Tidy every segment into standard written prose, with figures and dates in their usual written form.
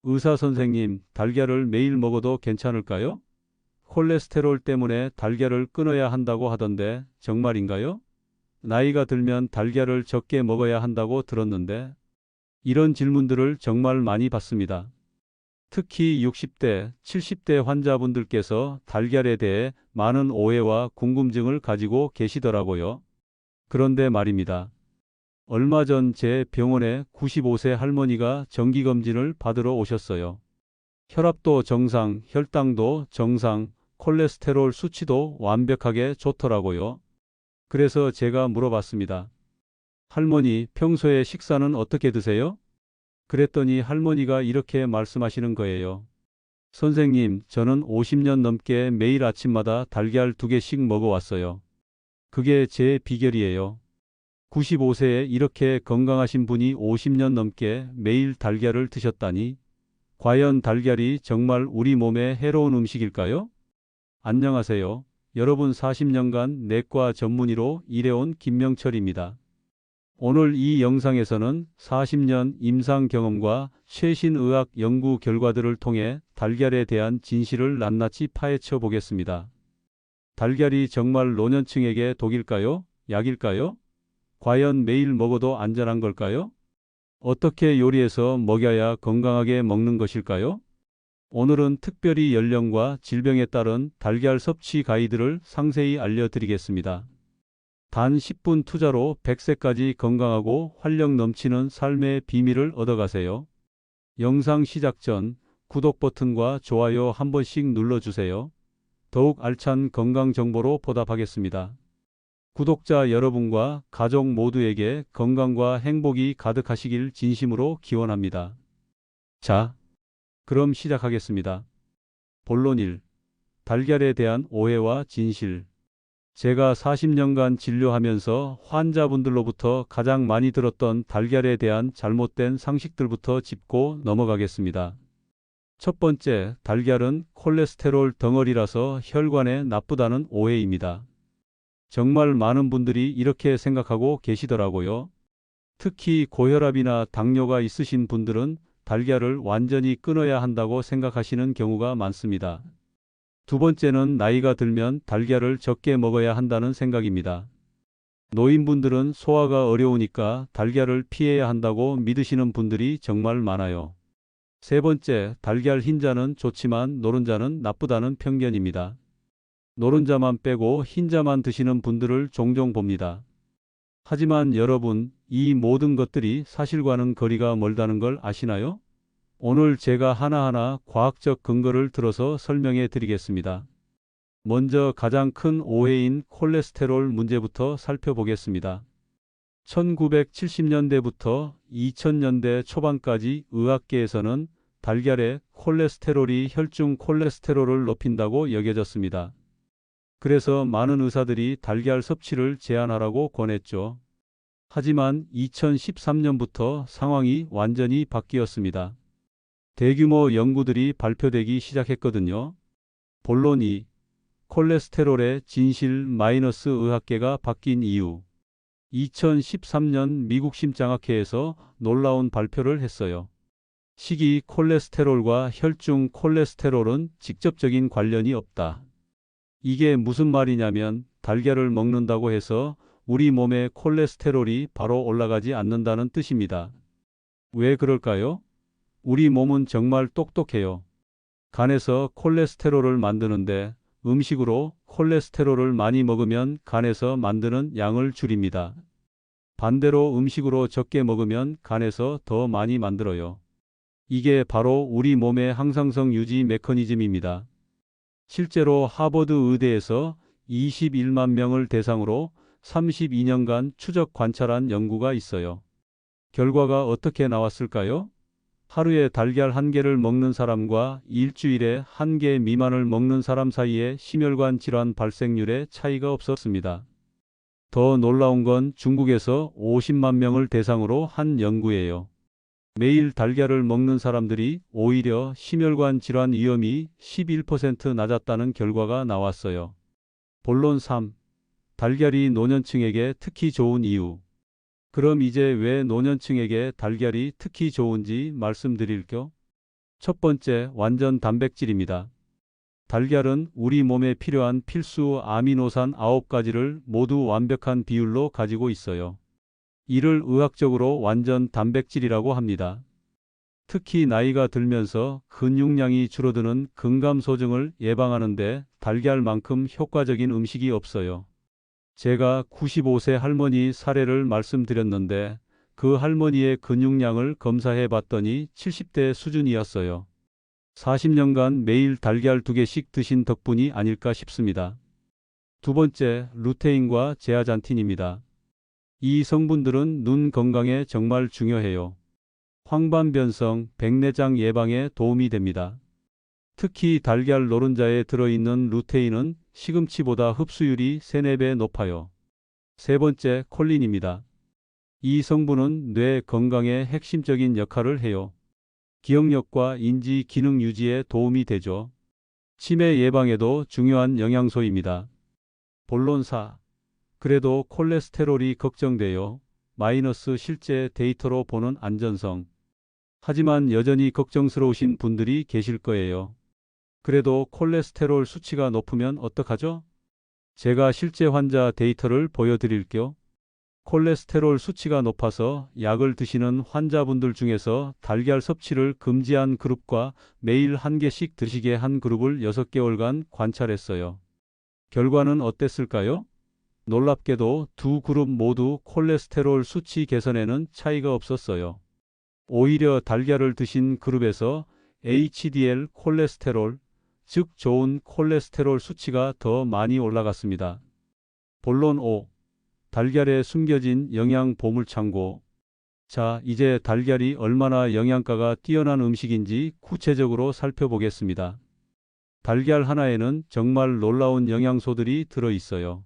의사 선생님, 달걀을 매일 먹어도 괜찮을까요? 콜레스테롤 때문에 달걀을 끊어야 한다고 하던데 정말인가요? 나이가 들면 달걀을 적게 먹어야 한다고 들었는데 이런 질문들을 정말 많이 받습니다. 특히 60대, 70대 환자분들께서 달걀에 대해 많은 오해와 궁금증을 가지고 계시더라고요. 그런데 말입니다. 얼마 전 제 병원에 95세 할머니가 정기검진을 받으러 오셨어요. 혈압도 정상, 혈당도 정상, 콜레스테롤 수치도 완벽하게 좋더라고요. 그래서 제가 물어봤습니다. 할머니, 평소에 식사는 어떻게 드세요? 그랬더니 할머니가 이렇게 말씀하시는 거예요. 선생님, 저는 50년 넘게 매일 아침마다 달걀 2개씩 먹어왔어요. 그게 제 비결이에요. 95세에 이렇게 건강하신 분이 50년 넘게 매일 달걀을 드셨다니, 과연 달걀이 정말 우리 몸에 해로운 음식일까요? 안녕하세요. 여러분 40년간 내과 전문의로 일해온 김명철입니다. 오늘 이 영상에서는 40년 임상 경험과 최신 의학 연구 결과들을 통해 달걀에 대한 진실을 낱낱이 파헤쳐 보겠습니다. 달걀이 정말 노년층에게 독일까요? 약일까요? 과연 매일 먹어도 안전한 걸까요? 어떻게 요리해서 먹여야 건강하게 먹는 것일까요? 오늘은 특별히 연령과 질병에 따른 달걀 섭취 가이드를 상세히 알려드리겠습니다. 단 10분 투자로 100세까지 건강하고 활력 넘치는 삶의 비밀을 얻어가세요. 영상 시작 전 구독 버튼과 좋아요 한 번씩 눌러주세요. 더욱 알찬 건강 정보로 보답하겠습니다. 구독자 여러분과 가족 모두에게 건강과 행복이 가득하시길 진심으로 기원합니다. 자, 그럼 시작하겠습니다. 본론 1. 달걀에 대한 오해와 진실. 제가 40년간 진료하면서 환자분들로부터 가장 많이 들었던 달걀에 대한 잘못된 상식들부터 짚고 넘어가겠습니다. 첫 번째, 달걀은 콜레스테롤 덩어리라서 혈관에 나쁘다는 오해입니다. 정말 많은 분들이 이렇게 생각하고 계시더라고요. 특히 고혈압이나 당뇨가 있으신 분들은 달걀을 완전히 끊어야 한다고 생각하시는 경우가 많습니다. 두 번째는 나이가 들면 달걀을 적게 먹어야 한다는 생각입니다. 노인분들은 소화가 어려우니까 달걀을 피해야 한다고 믿으시는 분들이 정말 많아요. 세 번째, 달걀 흰자는 좋지만 노른자는 나쁘다는 편견입니다. 노른자만 빼고 흰자만 드시는 분들을 종종 봅니다. 하지만 여러분, 이 모든 것들이 사실과는 거리가 멀다는 걸 아시나요? 오늘 제가 하나하나 과학적 근거를 들어서 설명해 드리겠습니다. 먼저 가장 큰 오해인 콜레스테롤 문제부터 살펴보겠습니다. 1970년대부터 2000년대 초반까지 의학계에서는 달걀에 콜레스테롤이 혈중 콜레스테롤을 높인다고 여겨졌습니다. 그래서 많은 의사들이 달걀 섭취를 제한하라고 권했죠. 하지만 2013년부터 상황이 완전히 바뀌었습니다. 대규모 연구들이 발표되기 시작했거든요. 본론 2. 콜레스테롤의 진실 마이너스 의학계가 바뀐 이유. 2013년 미국 심장학회에서 놀라운 발표를 했어요. 식이 콜레스테롤과 혈중 콜레스테롤은 직접적인 관련이 없다. 이게 무슨 말이냐면 달걀을 먹는다고 해서 우리 몸의 콜레스테롤이 바로 올라가지 않는다는 뜻입니다. 왜 그럴까요? 우리 몸은 정말 똑똑해요. 간에서 콜레스테롤을 만드는데 음식으로 콜레스테롤을 많이 먹으면 간에서 만드는 양을 줄입니다. 반대로 음식으로 적게 먹으면 간에서 더 많이 만들어요. 이게 바로 우리 몸의 항상성 유지 메커니즘입니다. 실제로 하버드 의대에서 21만 명을 대상으로 32년간 추적 관찰한 연구가 있어요. 결과가 어떻게 나왔을까요? 하루에 달걀 1개를 먹는 사람과 일주일에 1개 미만을 먹는 사람 사이에 심혈관 질환 발생률에 차이가 없었습니다. 더 놀라운 건 중국에서 50만 명을 대상으로 한 연구예요. 매일 달걀을 먹는 사람들이 오히려 심혈관 질환 위험이 11% 낮았다는 결과가 나왔어요. 본론 3. 달걀이 노년층에게 특히 좋은 이유. 그럼 이제 왜 노년층에게 달걀이 특히 좋은지 말씀드릴게요. 첫 번째, 완전 단백질입니다. 달걀은 우리 몸에 필요한 필수 아미노산 9가지를 모두 완벽한 비율로 가지고 있어요. 이를 의학적으로 완전 단백질이라고 합니다. 특히 나이가 들면서 근육량이 줄어드는 근감소증을 예방하는데 달걀만큼 효과적인 음식이 없어요. 제가 95세 할머니 사례를 말씀드렸는데 그 할머니의 근육량을 검사해 봤더니 70대 수준이었어요. 40년간 매일 달걀 2개씩 드신 덕분이 아닐까 싶습니다. 두 번째, 루테인과 제아잔틴입니다. 이 성분들은 눈 건강에 정말 중요해요. 황반변성, 백내장 예방에 도움이 됩니다. 특히 달걀 노른자에 들어있는 루테인은 시금치보다 흡수율이 3, 4배 높아요. 세 번째, 콜린입니다. 이 성분은 뇌 건강에 핵심적인 역할을 해요. 기억력과 인지 기능 유지에 도움이 되죠. 치매 예방에도 중요한 영양소입니다. 본론 4. 그래도 콜레스테롤이 걱정돼요. 마이너스 실제 데이터로 보는 안전성. 하지만 여전히 걱정스러우신 분들이 계실 거예요. 그래도 콜레스테롤 수치가 높으면 어떡하죠? 제가 실제 환자 데이터를 보여드릴게요. 콜레스테롤 수치가 높아서 약을 드시는 환자분들 중에서 달걀 섭취를 금지한 그룹과 매일 1개씩 드시게 한 그룹을 6개월간 관찰했어요. 결과는 어땠을까요? 놀랍게도 두 그룹 모두 콜레스테롤 수치 개선에는 차이가 없었어요. 오히려 달걀을 드신 그룹에서 HDL 콜레스테롤, 즉 좋은 콜레스테롤 수치가 더 많이 올라갔습니다. 본론 5. 달걀에 숨겨진 영양 보물창고. 자, 이제 달걀이 얼마나 영양가가 뛰어난 음식인지 구체적으로 살펴보겠습니다. 달걀 하나에는 정말 놀라운 영양소들이 들어있어요.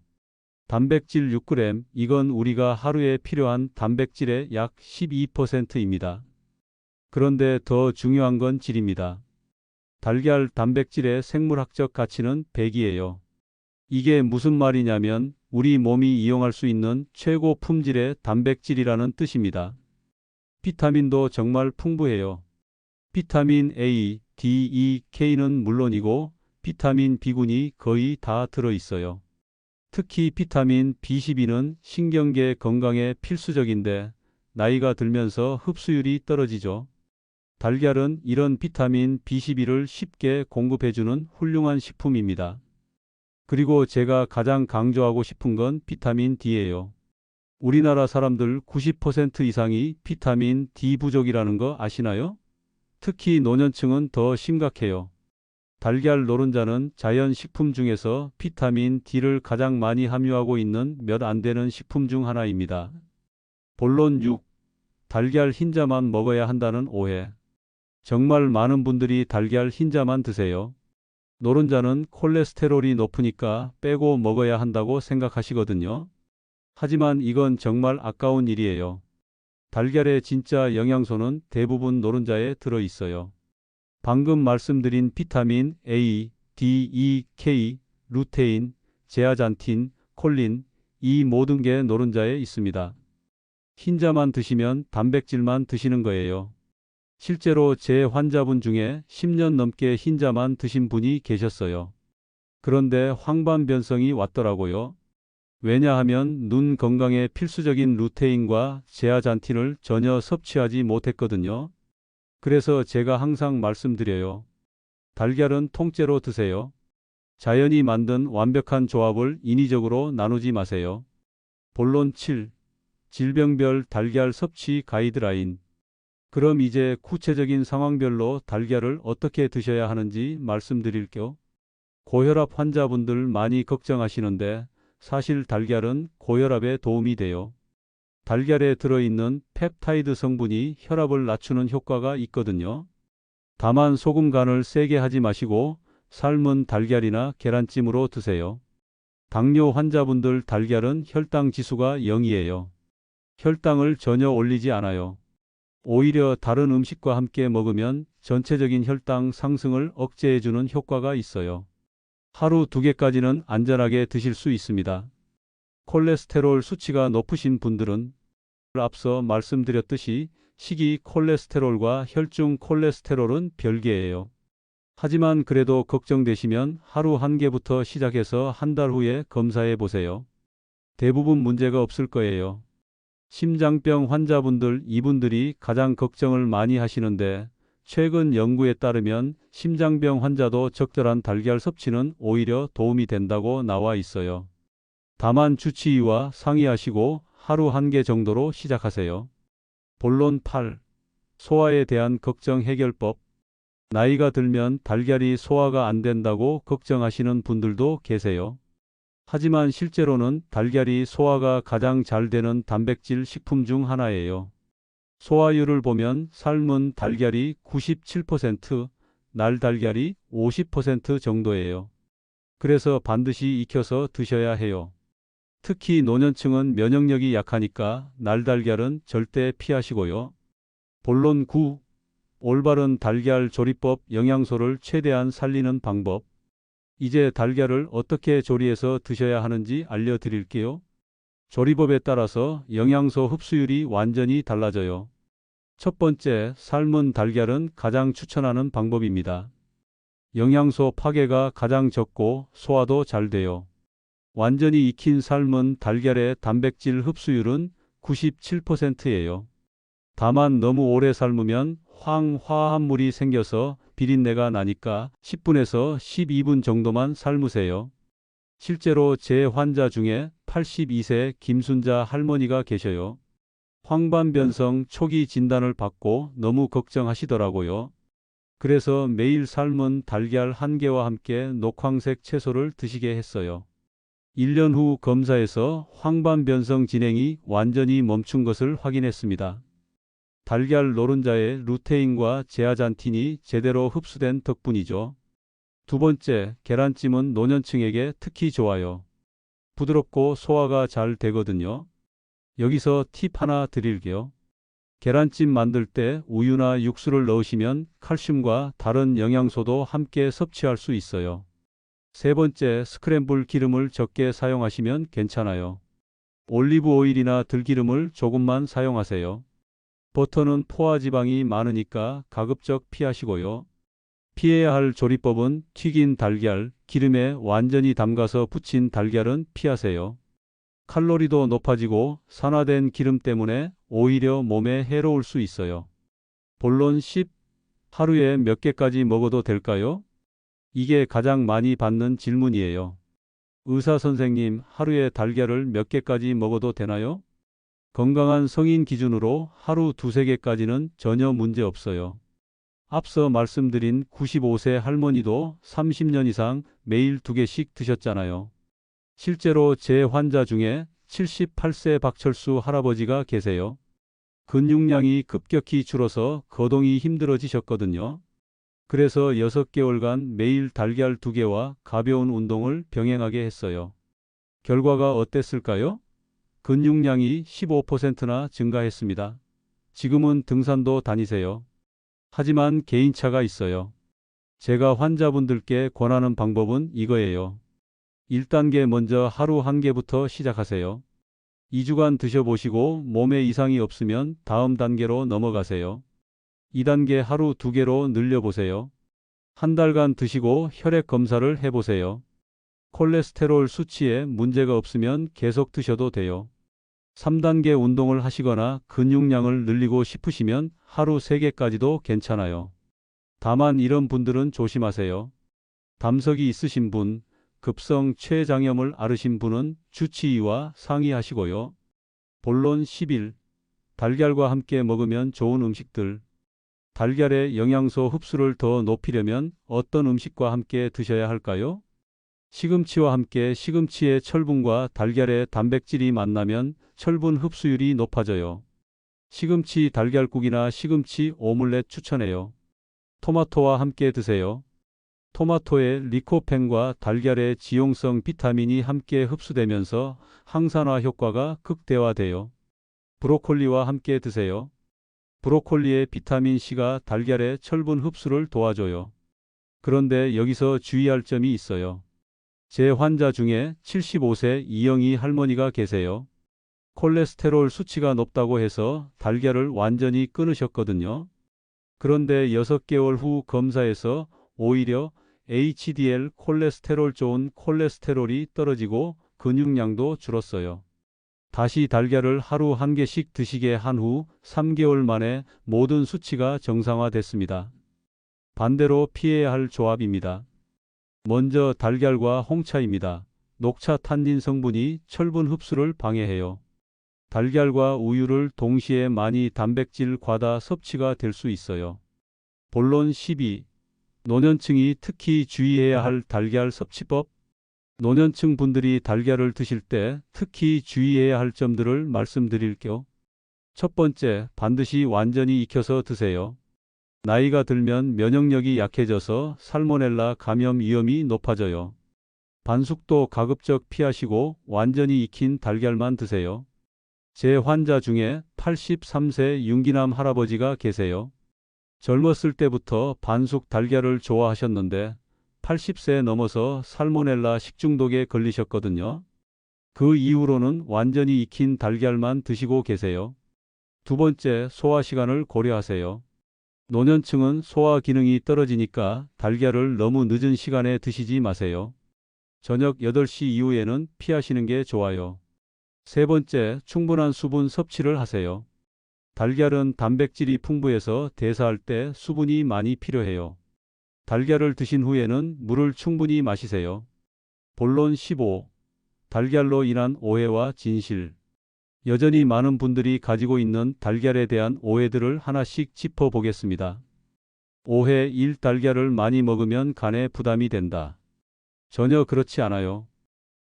단백질 6g, 이건 우리가 하루에 필요한 단백질의 약 12%입니다. 그런데 더 중요한 건 질입니다. 달걀 단백질의 생물학적 가치는 100이에요. 이게 무슨 말이냐면 우리 몸이 이용할 수 있는 최고 품질의 단백질이라는 뜻입니다. 비타민도 정말 풍부해요. 비타민 A, D, E, K는 물론이고 비타민 B군이 거의 다 들어있어요. 특히 비타민 B12는 신경계 건강에 필수적인데 나이가 들면서 흡수율이 떨어지죠. 달걀은 이런 비타민 B12를 쉽게 공급해주는 훌륭한 식품입니다. 그리고 제가 가장 강조하고 싶은 건 비타민 D예요. 우리나라 사람들 90% 이상이 비타민 D 부족이라는 거 아시나요? 특히 노년층은 더 심각해요. 달걀 노른자는 자연 식품 중에서 비타민 D를 가장 많이 함유하고 있는 몇 안 되는 식품 중 하나입니다. 본론 6. 달걀 흰자만 먹어야 한다는 오해. 정말 많은 분들이 달걀 흰자만 드세요. 노른자는 콜레스테롤이 높으니까 빼고 먹어야 한다고 생각하시거든요. 하지만 이건 정말 아까운 일이에요. 달걀의 진짜 영양소는 대부분 노른자에 들어 있어요. 방금 말씀드린 비타민 A, D, E, K, 루테인, 제아잔틴, 콜린, 이 모든 게 노른자에 있습니다. 흰자만 드시면 단백질만 드시는 거예요. 실제로 제 환자분 중에 10년 넘게 흰자만 드신 분이 계셨어요. 그런데 황반변성이 왔더라고요. 왜냐하면 눈 건강에 필수적인 루테인과 제아잔틴을 전혀 섭취하지 못했거든요. 그래서 제가 항상 말씀드려요. 달걀은 통째로 드세요. 자연이 만든 완벽한 조합을 인위적으로 나누지 마세요. 본론 7. 질병별 달걀 섭취 가이드라인. 그럼 이제 구체적인 상황별로 달걀을 어떻게 드셔야 하는지 말씀드릴게요. 고혈압 환자분들 많이 걱정하시는데 사실 달걀은 고혈압에 도움이 돼요. 달걀에 들어있는 펩타이드 성분이 혈압을 낮추는 효과가 있거든요. 다만 소금 간을 세게 하지 마시고 삶은 달걀이나 계란찜으로 드세요. 당뇨 환자분들 달걀은 혈당 지수가 0이에요. 혈당을 전혀 올리지 않아요. 오히려 다른 음식과 함께 먹으면 전체적인 혈당 상승을 억제해주는 효과가 있어요. 하루 2개까지는 안전하게 드실 수 있습니다. 콜레스테롤 수치가 높으신 분들은 앞서 말씀드렸듯이 식이 콜레스테롤과 혈중 콜레스테롤은 별개예요. 하지만 그래도 걱정되시면 하루 한 개부터 시작해서 한 달 후에 검사해 보세요. 대부분 문제가 없을 거예요. 심장병 환자분들, 이분들이 가장 걱정을 많이 하시는데 최근 연구에 따르면 심장병 환자도 적절한 달걀 섭취는 오히려 도움이 된다고 나와 있어요. 다만 주치의와 상의하시고 하루 한 개 정도로 시작하세요. 본론 8. 소화에 대한 걱정 해결법. 나이가 들면 달걀이 소화가 안 된다고 걱정하시는 분들도 계세요. 하지만 실제로는 달걀이 소화가 가장 잘 되는 단백질 식품 중 하나예요. 소화율을 보면 삶은 달걀이 97%, 날달걀이 50% 정도예요. 그래서 반드시 익혀서 드셔야 해요. 특히 노년층은 면역력이 약하니까 날달걀은 절대 피하시고요. 본론 9. 올바른 달걀 조리법, 영양소를 최대한 살리는 방법. 이제 달걀을 어떻게 조리해서 드셔야 하는지 알려드릴게요. 조리법에 따라서 영양소 흡수율이 완전히 달라져요. 첫 번째, 삶은 달걀은 가장 추천하는 방법입니다. 영양소 파괴가 가장 적고 소화도 잘 돼요. 완전히 익힌 삶은 달걀의 단백질 흡수율은 97%예요. 다만 너무 오래 삶으면 황화합물이 생겨서 비린내가 나니까 10분에서 12분 정도만 삶으세요. 실제로 제 환자 중에 82세 김순자 할머니가 계셔요. 황반변성 초기 진단을 받고 너무 걱정하시더라고요. 그래서 매일 삶은 달걀 한 개와 함께 녹황색 채소를 드시게 했어요. 1년 후 검사에서 황반변성 진행이 완전히 멈춘 것을 확인했습니다. 달걀 노른자의 루테인과 제아잔틴이 제대로 흡수된 덕분이죠. 두 번째, 계란찜은 노년층에게 특히 좋아요. 부드럽고 소화가 잘 되거든요. 여기서 팁 하나 드릴게요. 계란찜 만들 때 우유나 육수를 넣으시면 칼슘과 다른 영양소도 함께 섭취할 수 있어요. 세 번째, 스크램블 기름을 적게 사용하시면 괜찮아요. 올리브 오일이나 들기름을 조금만 사용하세요. 버터는 포화지방이 많으니까 가급적 피하시고요. 피해야 할 조리법은 튀긴 달걀, 기름에 완전히 담가서 부친 달걀은 피하세요. 칼로리도 높아지고 산화된 기름 때문에 오히려 몸에 해로울 수 있어요. 본론 10. 하루에 몇 개까지 먹어도 될까요? 이게 가장 많이 받는 질문이에요. 의사 선생님, 하루에 달걀을 몇 개까지 먹어도 되나요? 건강한 성인 기준으로 하루 2~3개까지는 전혀 문제 없어요. 앞서 말씀드린 95세 할머니도 30년 이상 매일 2개씩 드셨잖아요. 실제로 제 환자 중에 78세 박철수 할아버지가 계세요. 근육량이 급격히 줄어서 거동이 힘들어지셨거든요. 그래서 6개월간 매일 달걀 2개와 가벼운 운동을 병행하게 했어요. 결과가 어땠을까요? 근육량이 15%나 증가했습니다. 지금은 등산도 다니세요. 하지만 개인차가 있어요. 제가 환자분들께 권하는 방법은 이거예요. 1단계 먼저 하루 한 개부터 시작하세요. 2주간 드셔보시고 몸에 이상이 없으면 다음 단계로 넘어가세요. 2단계 하루 2개로 늘려보세요. 한 달간 드시고 혈액 검사를 해보세요. 콜레스테롤 수치에 문제가 없으면 계속 드셔도 돼요. 3단계 운동을 하시거나 근육량을 늘리고 싶으시면 하루 3개까지도 괜찮아요. 다만 이런 분들은 조심하세요. 담석이 있으신 분, 급성 췌장염을 앓으신 분은 주치의와 상의하시고요. 본론 11. 달걀과 함께 먹으면 좋은 음식들. 달걀의 영양소 흡수를 더 높이려면 어떤 음식과 함께 드셔야 할까요? 시금치와 함께 시금치의 철분과 달걀의 단백질이 만나면 철분 흡수율이 높아져요. 시금치 달걀국이나 시금치 오믈렛 추천해요. 토마토와 함께 드세요. 토마토의 리코펜과 달걀의 지용성 비타민이 함께 흡수되면서 항산화 효과가 극대화돼요. 브로콜리와 함께 드세요. 브로콜리의 비타민C가 달걀의 철분 흡수를 도와줘요. 그런데 여기서 주의할 점이 있어요. 제 환자 중에 75세 이영희 할머니가 계세요. 콜레스테롤 수치가 높다고 해서 달걀을 완전히 끊으셨거든요. 그런데 6개월 후 검사에서 오히려 HDL 콜레스테롤 좋은 콜레스테롤이 떨어지고 근육량도 줄었어요. 다시 달걀을 하루 1개씩 드시게 한 후 3개월 만에 모든 수치가 정상화됐습니다. 반대로 피해야 할 조합입니다. 먼저 달걀과 홍차입니다. 녹차 탄닌 성분이 철분 흡수를 방해해요. 달걀과 우유를 동시에 많이 단백질 과다 섭취가 될 수 있어요. 본론 12. 노년층이 특히 주의해야 할 달걀 섭취법. 노년층 분들이 달걀을 드실 때 특히 주의해야 할 점들을 말씀드릴게요. 첫 번째, 반드시 완전히 익혀서 드세요. 나이가 들면 면역력이 약해져서 살모넬라 감염 위험이 높아져요. 반숙도 가급적 피하시고 완전히 익힌 달걀만 드세요. 제 환자 중에 83세 윤기남 할아버지가 계세요. 젊었을 때부터 반숙 달걀을 좋아하셨는데 80세 넘어서 살모넬라 식중독에 걸리셨거든요. 그 이후로는 완전히 익힌 달걀만 드시고 계세요. 두 번째, 소화 시간을 고려하세요. 노년층은 소화 기능이 떨어지니까 달걀을 너무 늦은 시간에 드시지 마세요. 저녁 8시 이후에는 피하시는 게 좋아요. 세 번째, 충분한 수분 섭취를 하세요. 달걀은 단백질이 풍부해서 대사할 때 수분이 많이 필요해요. 달걀을 드신 후에는 물을 충분히 마시세요. 본론 15. 달걀로 인한 오해와 진실. 여전히 많은 분들이 가지고 있는 달걀에 대한 오해들을 하나씩 짚어보겠습니다. 오해 1. 달걀을 많이 먹으면 간에 부담이 된다. 전혀 그렇지 않아요.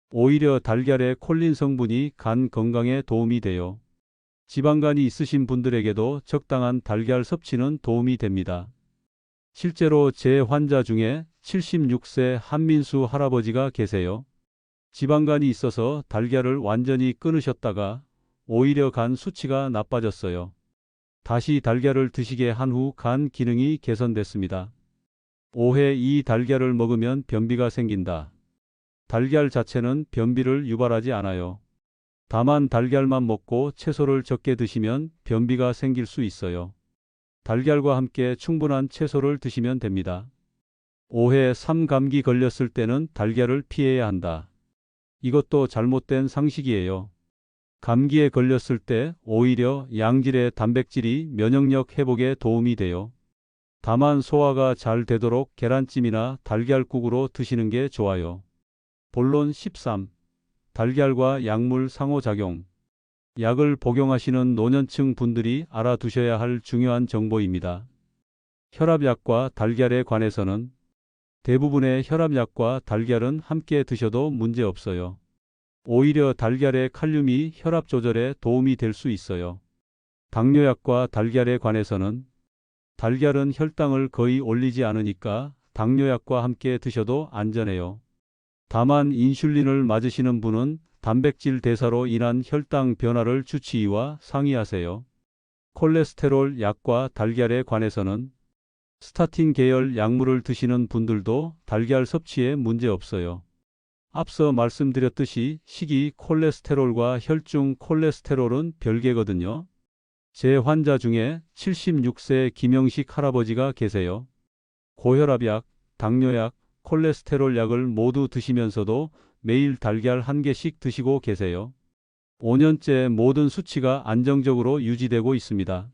오히려 달걀의 콜린 성분이 간 건강에 도움이 돼요. 지방간이 있으신 분들에게도 적당한 달걀 섭취는 도움이 됩니다. 실제로 제 환자 중에 76세 한민수 할아버지가 계세요. 지방간이 있어서 달걀을 완전히 끊으셨다가 오히려 간 수치가 나빠졌어요. 다시 달걀을 드시게 한 후 간 기능이 개선됐습니다. 오해 2. 달걀을 먹으면 변비가 생긴다. 달걀 자체는 변비를 유발하지 않아요. 다만 달걀만 먹고 채소를 적게 드시면 변비가 생길 수 있어요. 달걀과 함께 충분한 채소를 드시면 됩니다. 오해 3. 감기 걸렸을 때는 달걀을 피해야 한다. 이것도 잘못된 상식이에요. 감기에 걸렸을 때 오히려 양질의 단백질이 면역력 회복에 도움이 돼요. 다만 소화가 잘 되도록 계란찜이나 달걀국으로 드시는 게 좋아요. 본론 13. 달걀과 약물 상호작용. 약을 복용하시는 노년층 분들이 알아두셔야 할 중요한 정보입니다. 혈압약과 달걀에 관해서는 대부분의 혈압약과 달걀은 함께 드셔도 문제없어요. 오히려 달걀의 칼륨이 혈압 조절에 도움이 될 수 있어요. 당뇨약과 달걀에 관해서는 달걀은 혈당을 거의 올리지 않으니까 당뇨약과 함께 드셔도 안전해요. 다만 인슐린을 맞으시는 분은 단백질 대사로 인한 혈당 변화를 주치의와 상의하세요. 콜레스테롤 약과 달걀에 관해서는 스타틴 계열 약물을 드시는 분들도 달걀 섭취에 문제없어요. 앞서 말씀드렸듯이 식이 콜레스테롤과 혈중 콜레스테롤은 별개거든요. 제 환자 중에 76세 김영식 할아버지가 계세요. 고혈압약, 당뇨약, 콜레스테롤 약을 모두 드시면서도 매일 달걀 1개씩 드시고 계세요. 5년째 모든 수치가 안정적으로 유지되고 있습니다.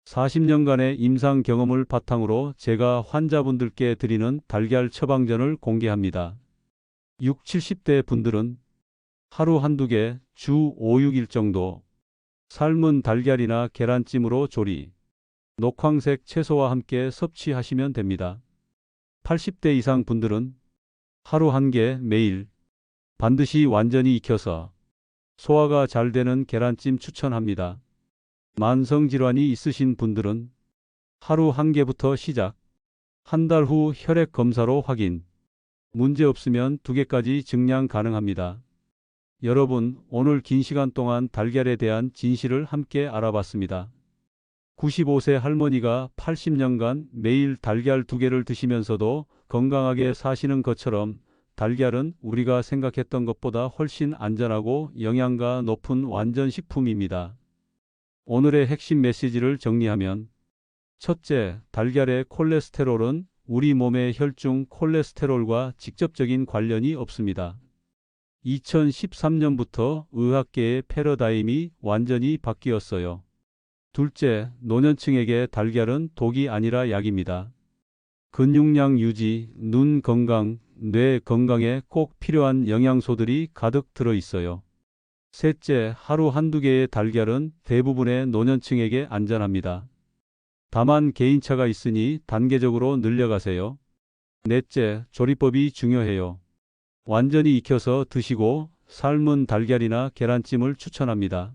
40년간의 임상 경험을 바탕으로 제가 환자분들께 드리는 달걀 처방전을 공개합니다. 6, 70대 분들은 하루 한두 개, 주 5, 6일 정도 삶은 달걀이나 계란찜으로 조리, 녹황색 채소와 함께 섭취하시면 됩니다. 80대 이상 분들은 하루 한 개 매일 반드시 완전히 익혀서 소화가 잘 되는 계란찜 추천합니다. 만성질환이 있으신 분들은 하루 한 개부터 시작, 한 달 후 혈액 검사로 확인, 문제 없으면 2개까지 증량 가능합니다. 여러분, 오늘 긴 시간 동안 달걀에 대한 진실을 함께 알아봤습니다. 95세 할머니가 80년간 매일 달걀 2개를 드시면서도 건강하게 사시는 것처럼 달걀은 우리가 생각했던 것보다 훨씬 안전하고 영양가 높은 완전 식품입니다. 오늘의 핵심 메시지를 정리하면 첫째, 달걀의 콜레스테롤은 우리 몸의 혈중 콜레스테롤과 직접적인 관련이 없습니다. 2013년부터 의학계의 패러다임이 완전히 바뀌었어요. 둘째, 노년층에게 달걀은 독이 아니라 약입니다. 근육량 유지, 눈 건강, 뇌 건강에 꼭 필요한 영양소들이 가득 들어 있어요. 셋째, 하루 한두 개의 달걀은 대부분의 노년층에게 안전합니다. 다만 개인차가 있으니 단계적으로 늘려가세요. 넷째, 조리법이 중요해요. 완전히 익혀서 드시고 삶은 달걀이나 계란찜을 추천합니다.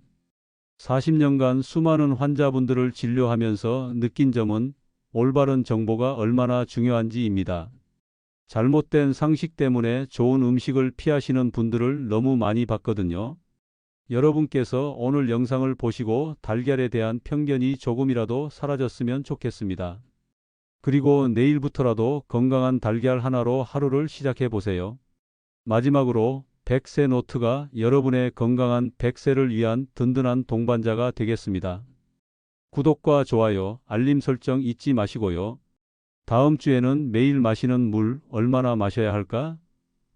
40년간 수많은 환자분들을 진료하면서 느낀 점은 올바른 정보가 얼마나 중요한지입니다. 잘못된 상식 때문에 좋은 음식을 피하시는 분들을 너무 많이 봤거든요. 여러분께서 오늘 영상을 보시고 달걀에 대한 편견이 조금이라도 사라졌으면 좋겠습니다. 그리고 내일부터라도 건강한 달걀 하나로 하루를 시작해 보세요. 마지막으로 100세 노트가 여러분의 건강한 100세를 위한 든든한 동반자가 되겠습니다. 구독과 좋아요, 알림 설정 잊지 마시고요. 다음 주에는 매일 마시는 물 얼마나 마셔야 할까?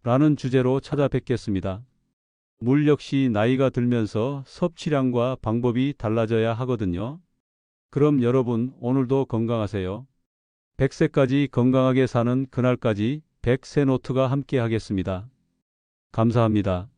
라는 주제로 찾아뵙겠습니다. 물 역시 나이가 들면서 섭취량과 방법이 달라져야 하거든요. 그럼 여러분 오늘도 건강하세요. 100세까지 건강하게 사는 그날까지 100세 노트가 함께 하겠습니다. 감사합니다.